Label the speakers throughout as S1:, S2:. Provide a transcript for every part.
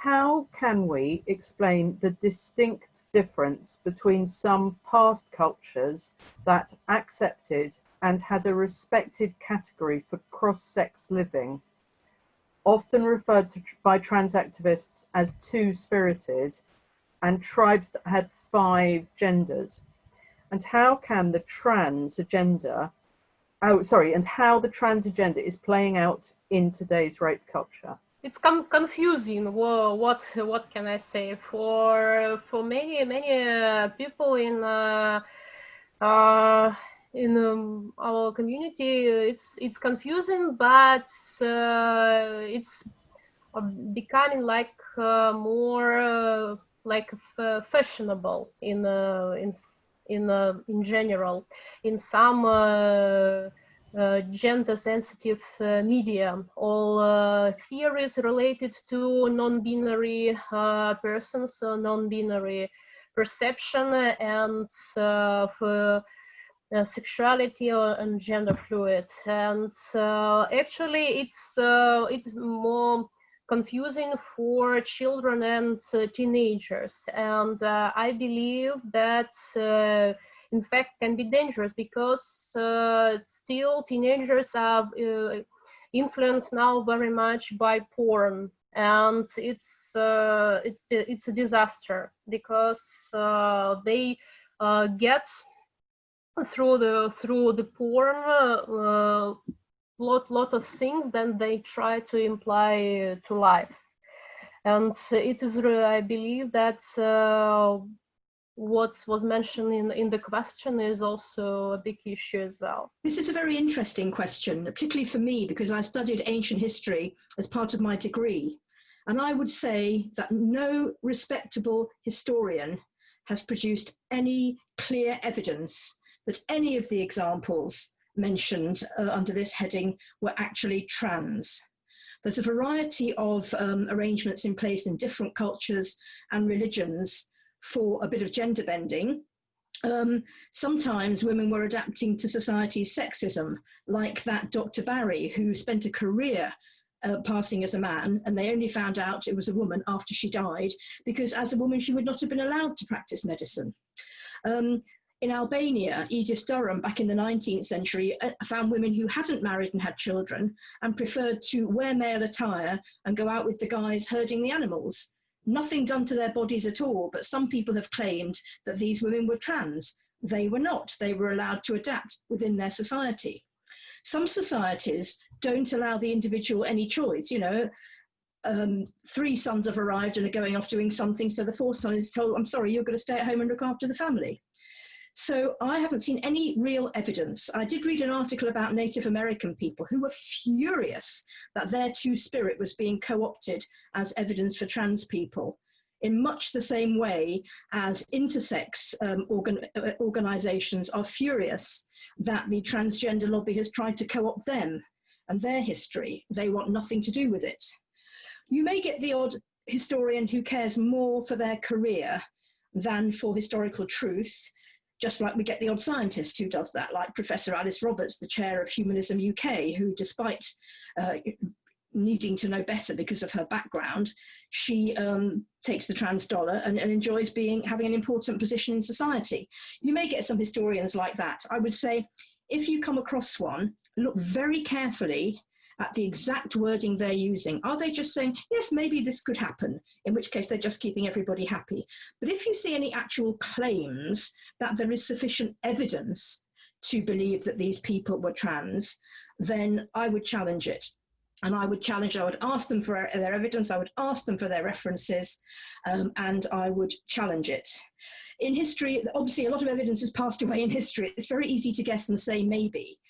S1: how can we explain the distinct difference between some past cultures that accepted and had a respected category for cross-sex living, often referred to by trans activists as two-spirited, and tribes that had 5 genders? And how can the trans agenda, and how the trans agenda is playing out in today's rape culture?
S2: It's confusing. What can I say? For many people in our community, it's confusing, but it's becoming like more like fashionable in general, in some gender-sensitive media. All theories related to non-binary persons, non-binary perception, and sexuality and gender fluid. And actually, it's more confusing for children and teenagers. And I believe that in fact can be dangerous, because still teenagers are influenced now very much by porn, and it's a disaster, because they get through the porn lot of things that they try to imply to life. And it is I believe that what was mentioned in the question is also a big issue as well.
S3: This is a very interesting question, particularly for me, because I studied ancient history as part of my degree. And I would say that no respectable historian has produced any clear evidence that any of the examples mentioned under this heading were actually trans. There's a variety of arrangements in place in different cultures and religions for a bit of gender bending. Sometimes women were adapting to society's sexism, like that Dr. Barry, who spent a career passing as a man, and they only found out it was a woman after she died, because as a woman she would not have been allowed to practice medicine. In Albania, Edith Durham, back in the 19th century, found women who hadn't married and had children and preferred to wear male attire and go out with the guys herding the animals. Nothing done to their bodies at all, but some people have claimed that these women were trans. They were not. They were allowed to adapt within their society. Some societies don't allow the individual any choice. You know, 3 sons have arrived and are going off doing something, so the 4th son is told, I'm sorry, you're going to stay at home and look after the family. So I haven't seen any real evidence. I did read an article about Native American people who were furious that their two-spirit was being co-opted as evidence for trans people, in much the same way as intersex organizations are furious that the transgender lobby has tried to co-opt them and their history. They want nothing to do with it. You may get the odd historian who cares more for their career than for historical truth, just like we get the odd scientist who does that, like Professor Alice Roberts, the chair of Humanism UK, who, despite needing to know better because of her background, she takes the trans dollar and enjoys having an important position in society. You may get some historians like that. I would say, if you come across one, look very carefully at the exact wording they're using. Are they just saying, yes, maybe this could happen, in which case they're just keeping everybody happy? But if you see any actual claims that there is sufficient evidence to believe that these people were trans, then I would challenge it. And I would ask them for their evidence, I would ask them for their references, and I would challenge it. In history, obviously a lot of evidence has passed away in history. It's very easy to guess and say maybe.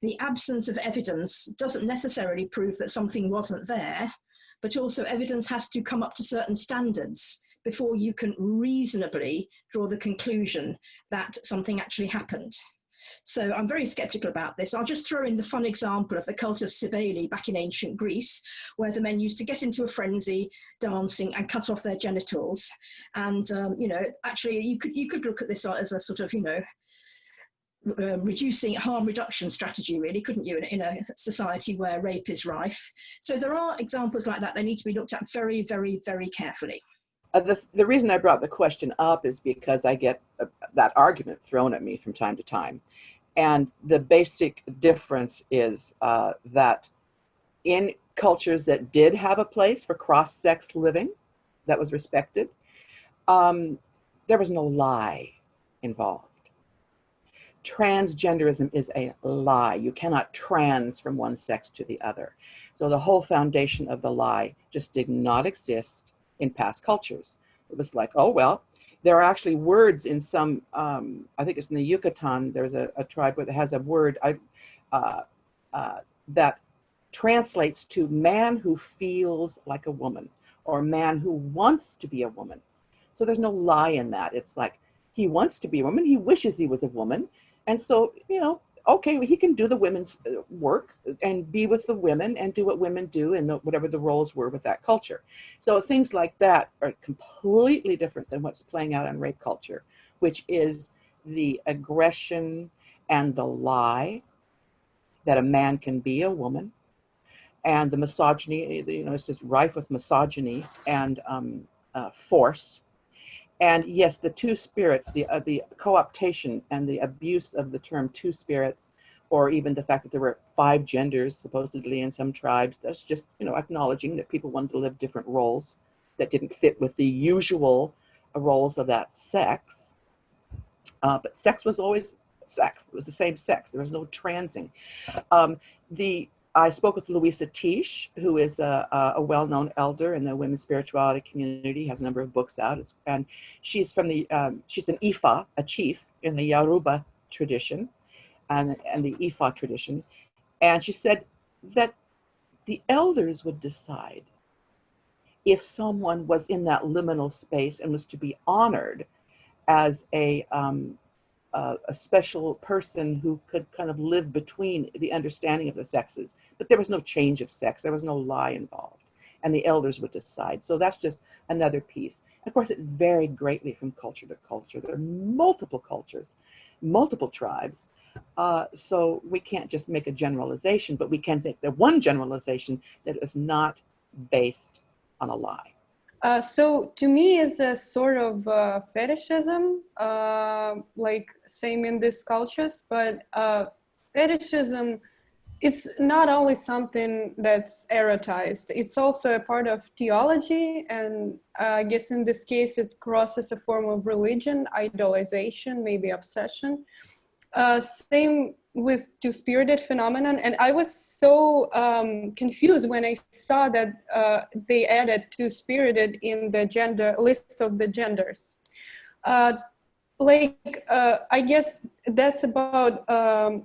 S3: The absence of evidence doesn't necessarily prove that something wasn't there, but also evidence has to come up to certain standards before you can reasonably draw the conclusion that something actually happened. So I'm very skeptical about this. I'll just throw in the fun example of the cult of Cybele back in ancient Greece, where the men used to get into a frenzy, dancing and cut off their genitals. And, you know, actually you could look at this as a sort of, you know, reducing harm reduction strategy, really, couldn't you, in a society where rape is rife? So there are examples like that. They need to be looked at very, very, very carefully.
S4: The reason I brought the question up is because I get that argument thrown at me from time to time. And the basic difference is that in cultures that did have a place for cross-sex living that was respected, there was no lie involved. Transgenderism is a lie. You cannot trans from one sex to the other. So the whole foundation of the lie just did not exist in past cultures. It was like, oh, well, there are actually words in some, I think it's in the Yucatan, there's a tribe where it has a word that translates to man who feels like a woman, or man who wants to be a woman. So there's no lie in that. It's like, he wants to be a woman, he wishes he was a woman. And so, you know, okay, well, he can do the women's work and be with the women and do what women do and whatever the roles were with that culture. So things like that are completely different than what's playing out in rape culture, which is the aggression and the lie that a man can be a woman, and the misogyny, you know, it's just rife with misogyny and force. And yes, the two spirits, the co-optation and the abuse of the term two spirits, or even the fact that there were 5 genders supposedly in some tribes, that's just, you know, acknowledging that people wanted to live different roles that didn't fit with the usual roles of that sex. But sex was always sex. It was the same sex. There was no transing. I spoke with Louisa Tisch, who is a well-known elder in the women's spirituality community, has a number of books out, and she's from the, she's an Ifa, a chief in the Yoruba tradition and the Ifa tradition. And she said that the elders would decide if someone was in that liminal space and was to be honored as a special person who could kind of live between the understanding of the sexes. But there was no change of sex. There was no lie involved. And the elders would decide. So that's just another piece. Of course, it varied greatly from culture to culture. There are multiple cultures, multiple tribes. So we can't just make a generalization, but we can make the one generalization that is not based on a lie.
S5: So to me, it's a sort of fetishism, like same in these cultures, but fetishism, it's not only something that's erotized, it's also a part of theology, and I guess in this case it crosses a form of religion, idolization, maybe obsession. Same with two-spirited phenomenon, and I was so confused when I saw that they added two-spirited in the gender list of the genders. I guess that's about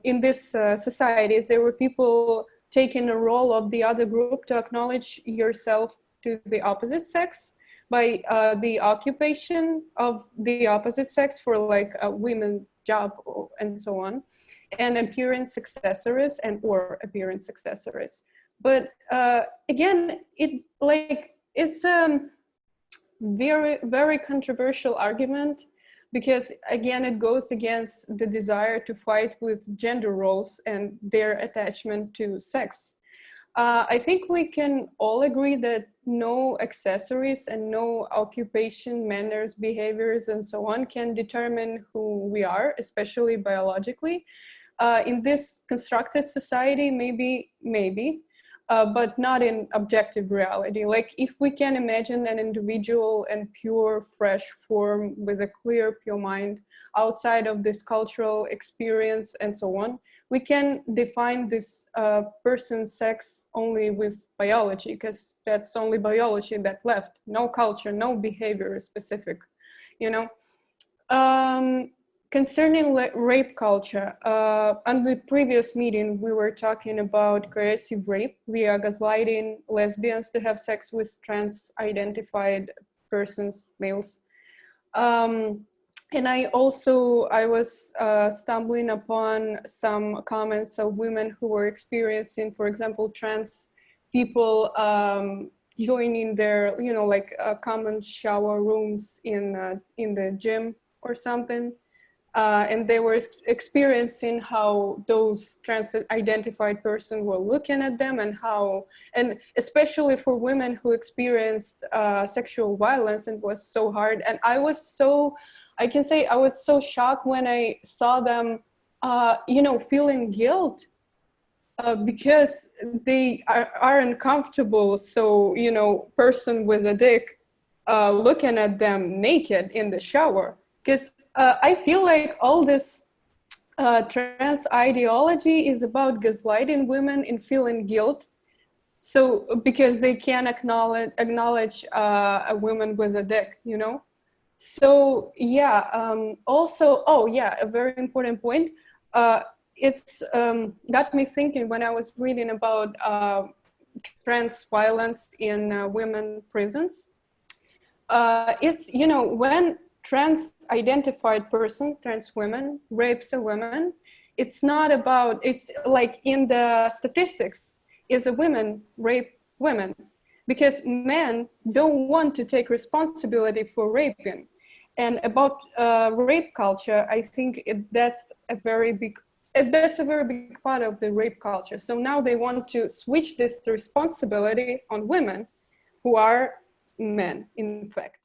S5: in this societies there were people taking a role of the other group to acknowledge yourself to the opposite sex by the occupation of the opposite sex for like a women job and so on, and appearance accessories and or appearance accessories. But again, it's a very, very controversial argument, because again, it goes against the desire to fight with gender roles and their attachment to sex. I think we can all agree that no accessories and no occupation, manners, behaviors, and so on can determine who we are, especially biologically. In this constructed society, maybe, but not in objective reality. Like if we can imagine an individual and pure, fresh form with a clear, pure mind outside of this cultural experience and so on, we can define this person's sex only with biology, because that's only biology that left. No culture, no behavior is specific, you know. Concerning rape culture, on the previous meeting, we were talking about coercive rape via gaslighting lesbians to have sex with trans-identified persons, males. And I was stumbling upon some comments of women who were experiencing, for example, trans people joining their, you know, like common shower rooms in the gym or something. and they were experiencing how those trans-identified persons were looking at them, and especially for women who experienced sexual violence, it was so hard. And I was so shocked when I saw them, feeling guilt because they are uncomfortable. So, person with a dick looking at them naked in the shower, because I feel like all this trans ideology is about gaslighting women in feeling guilt. So because they can't acknowledge a woman with a dick, So yeah. Also, a very important point. It's got me thinking when I was reading about trans violence in women prisons. It's when trans-identified person, trans women, rapes a woman, it's like in the statistics, is a women rape women, because men don't want to take responsibility for raping. And about rape culture, I think that's a very big part of the rape culture. So now they want to switch this responsibility on women who are men, in fact.